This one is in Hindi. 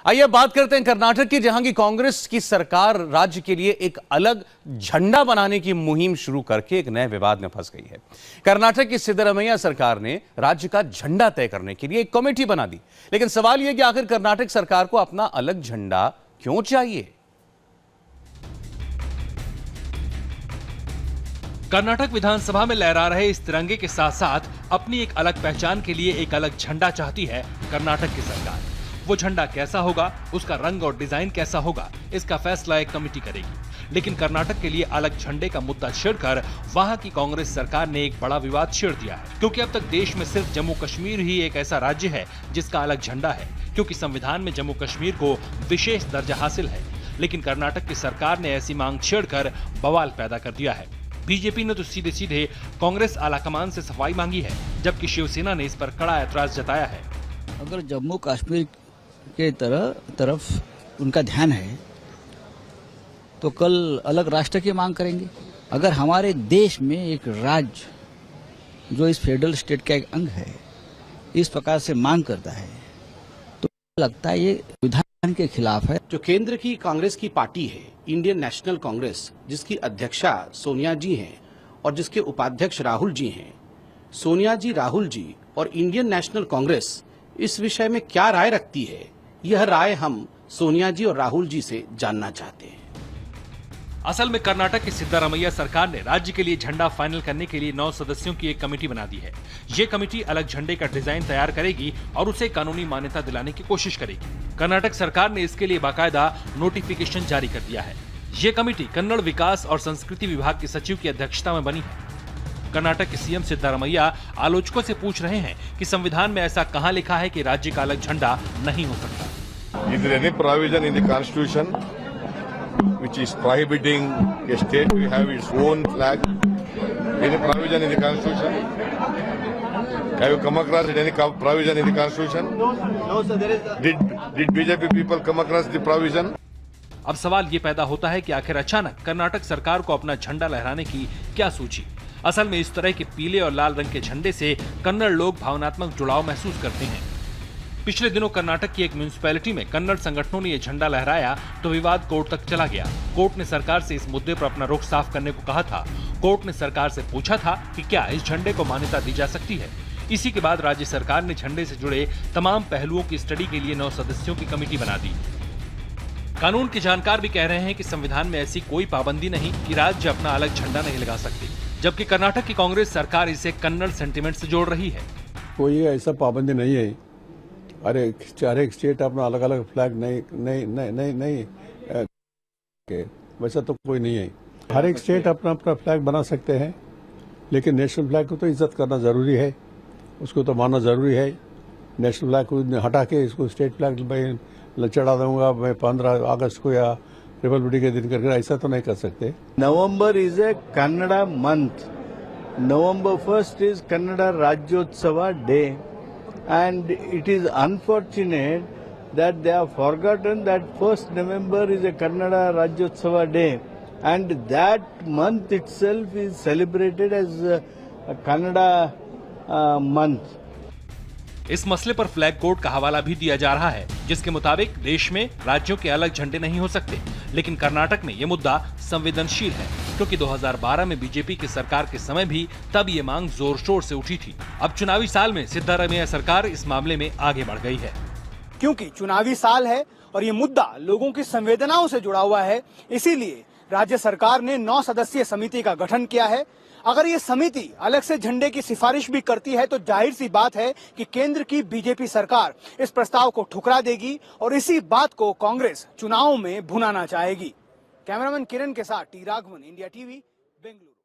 आइए बात करते हैं कर्नाटक की, जहां की कांग्रेस की सरकार राज्य के लिए एक अलग झंडा बनाने की मुहिम शुरू करके एक नए विवाद में फंस गई है। कर्नाटक की सिद्धरामैया सरकार ने राज्य का झंडा तय करने के लिए एक कमेटी बना दी, लेकिन सवाल यह कि आखिर कर्नाटक सरकार को अपना अलग झंडा क्यों चाहिए? कर्नाटक विधानसभा में लहरा रहे इस तिरंगे के साथ साथ अपनी एक अलग पहचान के लिए एक अलग झंडा चाहती है कर्नाटक की सरकार। वो झंडा कैसा होगा, उसका रंग और डिजाइन कैसा होगा, इसका फैसला एक कमेटी करेगी। लेकिन कर्नाटक के लिए अलग झंडे का मुद्दा छेड़कर वहां की कांग्रेस सरकार ने एक बड़ा विवाद छेड़ दिया है, क्योंकि अब तक देश में सिर्फ जम्मू कश्मीर ही एक ऐसा राज्य है जिसका अलग झंडा है, क्योंकि संविधान में जम्मू कश्मीर को विशेष दर्जा हासिल है। लेकिन कर्नाटक की सरकार ने ऐसी मांग छेड़कर बवाल पैदा कर दिया है। बीजेपी ने तो सीधे सीधे कांग्रेस आलाकमान से सफाई मांगी है, जबकि शिवसेना ने इस पर कड़ा ऐतराज जताया है। अगर जम्मू कश्मीर के तरफ उनका ध्यान है तो कल अलग राष्ट्र की मांग करेंगे। अगर हमारे देश में एक राज्य जो इस फेडरल स्टेट का एक अंग है इस प्रकार से मांग करता है तो लगता है ये विधान के खिलाफ है। जो केंद्र की कांग्रेस की पार्टी है, इंडियन नेशनल कांग्रेस, जिसकी अध्यक्षा सोनिया जी हैं और जिसके उपाध्यक्ष राहुल जी हैं, सोनिया जी, राहुल जी और इंडियन नेशनल कांग्रेस इस विषय में क्या राय रखती है, यह राय हम सोनिया जी और राहुल जी से जानना चाहते हैं। असल में कर्नाटक की सिद्धरामैया सरकार ने राज्य के लिए झंडा फाइनल करने के लिए 9 सदस्यों की एक कमेटी बना दी है। ये कमेटी अलग झंडे का डिजाइन तैयार करेगी और उसे कानूनी मान्यता दिलाने की कोशिश करेगी। कर्नाटक सरकार ने इसके लिए बाकायदा नोटिफिकेशन जारी कर दिया है। ये कमेटी कन्नड़ विकास और संस्कृति विभाग के सचिव की अध्यक्षता में बनी है। कर्नाटक के सीएम सिद्धरामैया आलोचकों से पूछ रहे हैं कि संविधान में ऐसा कहां लिखा है कि राज्य का अलग झंडा नहीं हो सकता। Is there any provision in the constitution which is prohibiting a state to have its own flag? Any provision in the constitution? Have you come across any provision in the constitution? No, sir. There is. Did BJP people come across the provision? अब सवाल ये पैदा होता है कि आखिर अचानक कर्नाटक सरकार को अपना झंडा लहराने की क्या सूझी? असल में इस तरह के पीले और लाल रंग के झंडे से कन्नड़ लोग भावनात्मक जुड़ाव महसूस करते हैं। पिछले दिनों कर्नाटक की एक म्युनिसिपैलिटी में कन्नड़ संगठनों ने यह झंडा लहराया तो विवाद कोर्ट तक चला गया। कोर्ट ने सरकार से इस मुद्दे पर अपना रुख साफ करने को कहा था। कोर्ट ने सरकार से पूछा था कि क्या इस झंडे को मान्यता दी जा सकती है। इसी के बाद राज्य सरकार ने झंडे से जुड़े तमाम पहलुओं की स्टडी के लिए 9 सदस्यों की कमेटी बना दी। कानून के जानकार भी कह रहे हैं कि संविधान में ऐसी कोई पाबंदी नहीं कि राज्य अपना अलग झंडा नहीं लगा सकती, जबकि कर्नाटक की कांग्रेस सरकार इसे कन्नड़ सेंटिमेंट से जोड़ रही है। कोई ऐसा पाबंदी नहीं है। अरे हर एक स्टेट अपना अलग अलग फ्लैग नहीं वैसा तो कोई नहीं है। हर एक स्टेट अपना अपना फ्लैग बना सकते हैं, लेकिन नेशनल फ्लैग को तो इज्जत करना जरूरी है, उसको तो मानना जरूरी है। नेशनल फ्लैग को हटा के इसको स्टेट फ्लैग मैं चढ़ा दूंगा मैं 15 अगस्त को या रिपब्लिक डे के दिन करके, ऐसा तो नहीं कर सकते। November is a Kannada month. November 1st is Kannada Rajyotsava day, and it is unfortunate that they have forgotten that 1st November is a Kannada Rajyotsava day, and that month itself is celebrated as a Kannada month. इस मसले पर फ्लैग कोड का हवाला भी दिया जा रहा है, जिसके मुताबिक देश में राज्यों के अलग झंडे नहीं हो सकते। लेकिन कर्नाटक में ये मुद्दा संवेदनशील है, क्योंकि 2012 में बीजेपी की सरकार के समय भी तब ये मांग जोर शोर से उठी थी। अब चुनावी साल में सिद्धरामैया सरकार इस मामले में आगे बढ़ गई है। क्योंकि चुनावी साल है और ये मुद्दा लोगों की संवेदनाओं से जुड़ा हुआ है, इसीलिए राज्य सरकार ने 9 सदस्यीय समिति का गठन किया है। अगर ये समिति अलग से झंडे की सिफारिश भी करती है तो जाहिर सी बात है कि केंद्र की बीजेपी सरकार इस प्रस्ताव को ठुकरा देगी और इसी बात को कांग्रेस चुनावों में भुनाना चाहेगी। कैमरामैन किरण के साथ T Raghavan, India TV, Bengaluru.